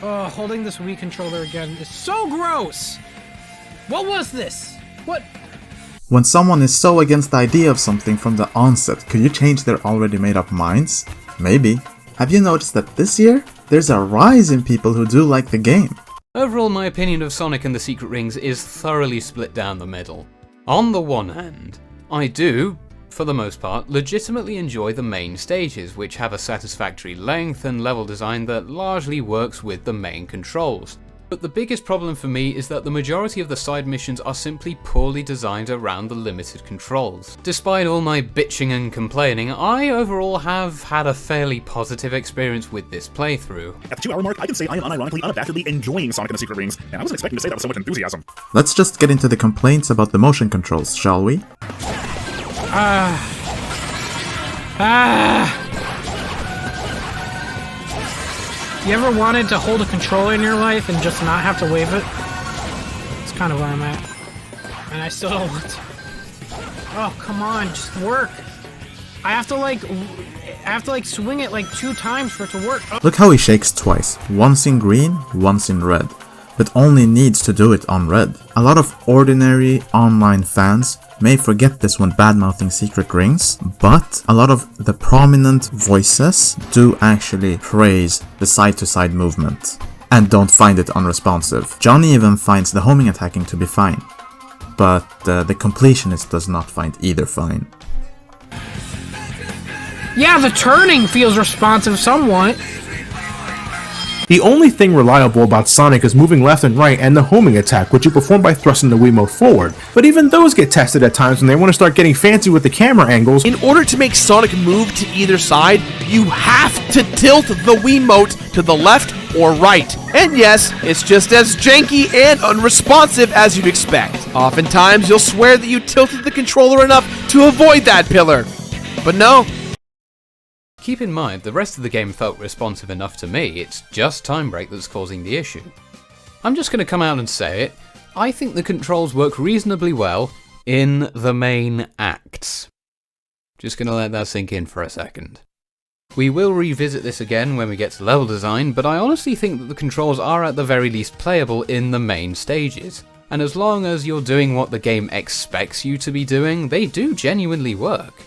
Oh, holding this Wii controller again is so gross! What was this? What? When someone is so against the idea of something from the onset, could you change their already made up minds? Maybe. Have you noticed that this year, there's a rise in people who do like the game? Overall, my opinion of Sonic and the Secret Rings is thoroughly split down the middle. On the one hand, I do, for the most part, legitimately enjoy the main stages, which have a satisfactory length and level design that largely works with the main controls. But the biggest problem for me is that the majority of the side missions are simply poorly designed around the limited controls. Despite all my bitching and complaining, I overall have had a fairly positive experience with this playthrough. At the 2-hour mark, I can say I am unironically, unabashedly enjoying Sonic and the Secret Rings, and I wasn't expecting to say that with so much enthusiasm. Let's just get into the complaints about the motion controls, shall we? You ever wanted to hold a controller in your life and just not have to wave it? It's kind of where I'm at. And I still don't want to. Oh, come on, just work. I have to like swing it like 2 times for it to work. Oh. Look how he shakes twice, once in green, once in red, but only needs to do it on red. A lot of ordinary online fans may forget this when badmouthing Secret Rings, but a lot of the prominent voices do actually praise the side-to-side movement and don't find it unresponsive. Johnny even finds the homing attacking to be fine, but the completionist does not find either fine. Yeah, the turning feels responsive somewhat. The only thing reliable about Sonic is moving left and right and the homing attack, which you perform by thrusting the Wiimote forward. But even those get tested at times when they want to start getting fancy with the camera angles. In order to make Sonic move to either side, you have to tilt the Wiimote to the left or right. And yes, it's just as janky and unresponsive as you'd expect. Oftentimes, you'll swear that you tilted the controller enough to avoid that pillar. But no. Keep in mind, the rest of the game felt responsive enough to me, it's just Time Break that's causing the issue. I'm just going to come out and say it, I think the controls work reasonably well in the main acts. Just going to let that sink in for a second. We will revisit this again when we get to level design, but I honestly think that the controls are at the very least playable in the main stages. And as long as you're doing what the game expects you to be doing, they do genuinely work.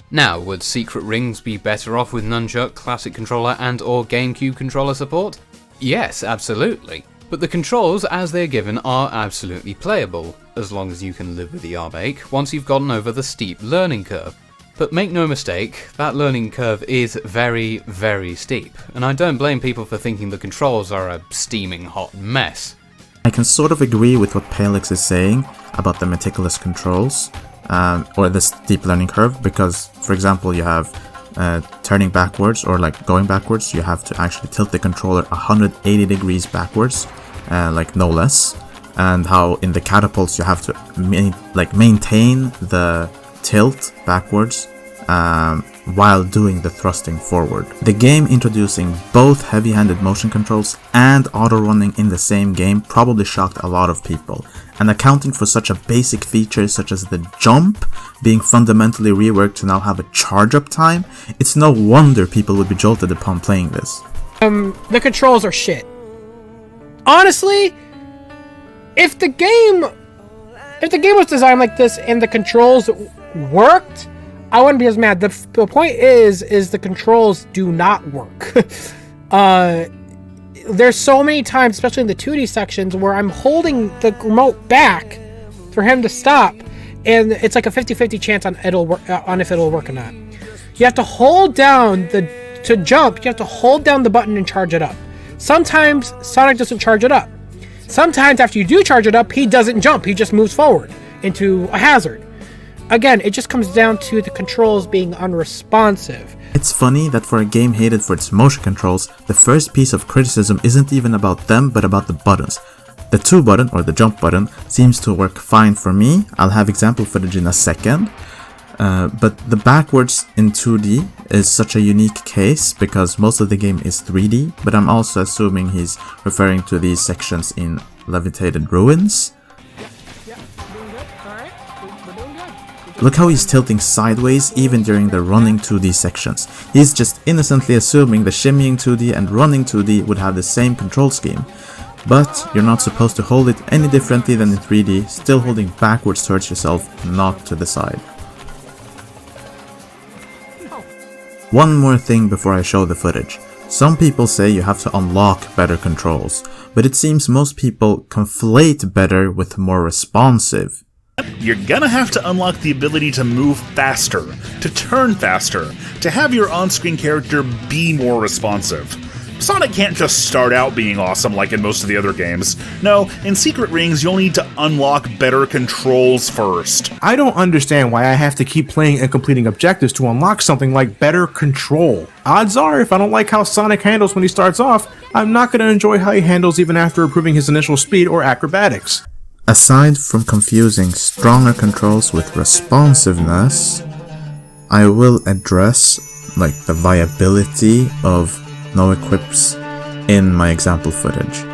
Now, would Secret Rings be better off with Nunchuck, Classic Controller and or GameCube controller support? Yes, absolutely. But the controls as they're given are absolutely playable, as long as you can live with the arm-ache once you've gotten over the steep learning curve. But make no mistake, that learning curve is very, very steep, and I don't blame people for thinking the controls are a steaming hot mess. I can sort of agree with what Palix is saying about the meticulous controls. Or the steep learning curve, because for example you have turning backwards or like going backwards, you have to actually tilt the controller 180 degrees backwards, like no less, and how in the catapults you have to maintain the tilt backwards while doing the thrusting forward. The game introducing both heavy-handed motion controls and auto-running in the same game probably shocked a lot of people, and accounting for such a basic feature such as the jump being fundamentally reworked to now have a charge-up time, it's no wonder people would be jolted upon playing this. The controls are shit. Honestly, if the game was designed like this and the controls worked, I wouldn't be as mad. The point is the controls do not work. There's so many times, especially in the 2D sections, where I'm holding the remote back for him to stop, and it's like a 50-50 chance on if it'll work or not. You have to hold down to jump. You have to hold down the button and charge it up. Sometimes Sonic doesn't charge it up. Sometimes after you do charge it up, he doesn't jump. He just moves forward into a hazard. Again, it just comes down to the controls being unresponsive. It's funny that for a game hated for its motion controls, the first piece of criticism isn't even about them, but about the buttons. The 2 button, or the jump button, seems to work fine for me. I'll have example footage in a second. But the backwards in 2D is such a unique case because most of the game is 3D, but I'm also assuming he's referring to these sections in Levitated Ruins. Look how he's tilting sideways even during the running 2D sections. He's just innocently assuming the shimmying 2D and running 2D would have the same control scheme. But you're not supposed to hold it any differently than in 3D, still holding backwards towards yourself, not to the side. One more thing before I show the footage. Some people say you have to unlock better controls, but it seems most people conflate better with more responsive. You're gonna have to unlock the ability to move faster, to turn faster, to have your on-screen character be more responsive. Sonic can't just start out being awesome like in most of the other games. No, in Secret Rings you'll need to unlock better controls first. I don't understand why I have to keep playing and completing objectives to unlock something like better control. Odds are, if I don't like how Sonic handles when he starts off, I'm not going to enjoy how he handles even after improving his initial speed or acrobatics. Aside from confusing stronger controls with responsiveness, I will address the viability of no equips in my example footage.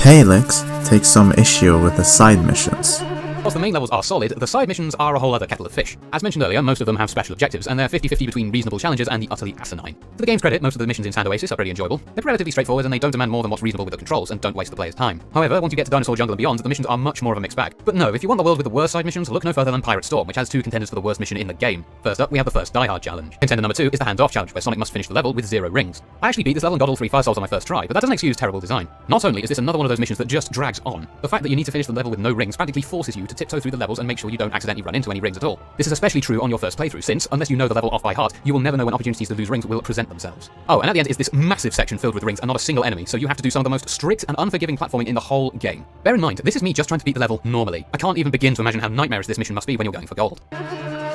Palix takes some issue with the side missions. Whilst the main levels are solid, the side missions are a whole other kettle of fish. As mentioned earlier, most of them have special objectives, and they're 50-50 between reasonable challenges and the utterly asinine. To the game's credit, most of the missions in Sand Oasis are pretty enjoyable. They're relatively straightforward, and they don't demand more than what's reasonable with the controls, and don't waste the player's time. However, once you get to Dinosaur Jungle and beyond, the missions are much more of a mixed bag. But no, if you want the world with the worst side missions, look no further than Pirate Storm, which has 2 contenders for the worst mission in the game. First up, we have the first Die Hard challenge. Contender number 2 is the Hands-Off challenge, where Sonic must finish the level with 0 rings. I actually beat this level and got all 3 fire souls on my first try, but that doesn't excuse terrible design. Not only is this another one of those missions that just drags on, the fact that you need to finish the level with no rings practically forces you to tiptoe through the levels and make sure you don't accidentally run into any rings at all. This is especially true on your first playthrough, since, unless you know the level off by heart, you will never know when opportunities to lose rings will present themselves. Oh, and at the end is this massive section filled with rings and not a single enemy, so you have to do some of the most strict and unforgiving platforming in the whole game. Bear in mind, this is me just trying to beat the level normally. I can't even begin to imagine how nightmarish this mission must be when you're going for gold.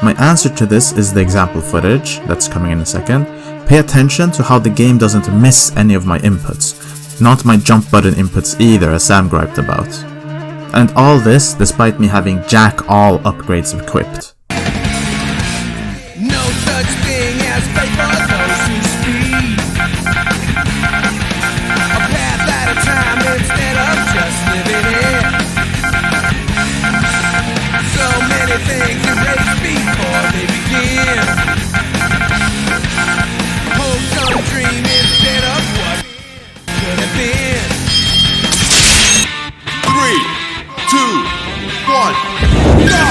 My answer to this is the example footage, that's coming in a second. Pay attention to how the game doesn't miss any of my inputs. Not my jump button inputs either, as Sam griped about. And all this despite me having Jack All upgrades equipped. No such thing as fate for those who speed. A path at a time instead of just living it. So many things erase before they begin. Hopes on a dream instead of what could have been. 3, 2, 1, go!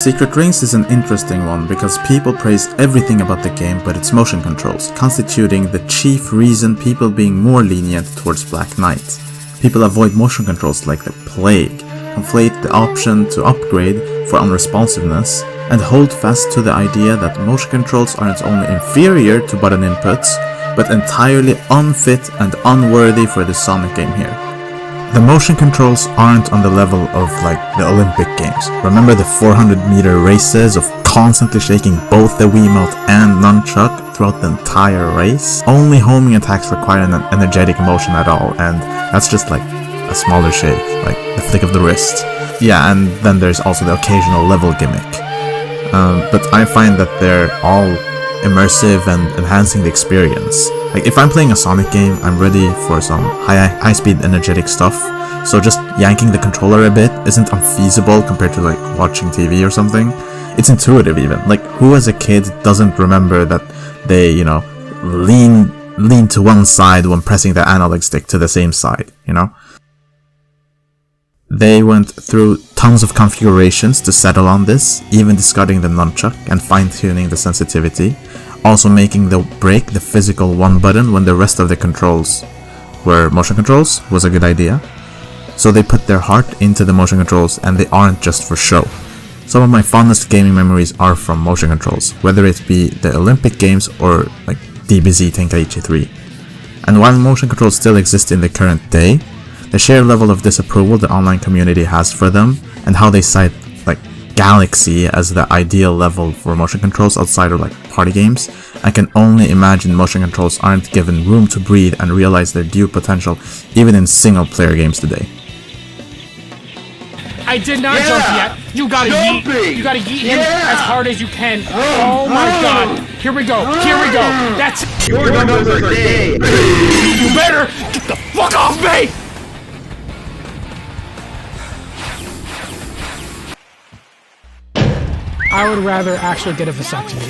Secret Rings is an interesting one because people praise everything about the game but its motion controls, constituting the chief reason people being more lenient towards Black Knight. People avoid motion controls like the plague, conflate the option to upgrade for unresponsiveness, and hold fast to the idea that motion controls aren't only inferior to button inputs, but entirely unfit and unworthy for the Sonic game here. The motion controls aren't on the level of like the Olympic games. Remember the 400-meter races of constantly shaking both the Wiimote and nunchuck throughout the entire race? Only homing attacks require an energetic motion at all, and that's just like a smaller shake, like the flick of the wrist. Yeah, and then there's also the occasional level gimmick. But I find that they're all immersive and enhancing the experience. Like if I'm playing a Sonic game, I'm ready for some high-speed energetic stuff, so just yanking the controller a bit isn't unfeasible compared to like watching TV or something. It's intuitive even. Like who as a kid doesn't remember that they, you know, lean to one side when pressing the analog stick to the same side, you know? They went through tons of configurations to settle on this, even discarding the nunchuck and fine-tuning the sensitivity, also making the break the physical one button when the rest of the controls were motion controls was a good idea. So they put their heart into the motion controls and they aren't just for show. Some of my fondest gaming memories are from motion controls, whether it be the Olympic games or like DBZ Tenkaichi 3. And while motion controls still exist in the current day, the sheer level of disapproval the online community has for them, and how they cite like Galaxy as the ideal level for motion controls outside of like party games, I can only imagine motion controls aren't given room to breathe and realize their due potential even in single player games today. I did not jump yet. You gotta yeet. You gotta yeet him as hard as you can. Oh my god. Here we go. Here we go. That's it. Your numbers are gay. You better get the fuck off me! I would rather actually get a vasectomy.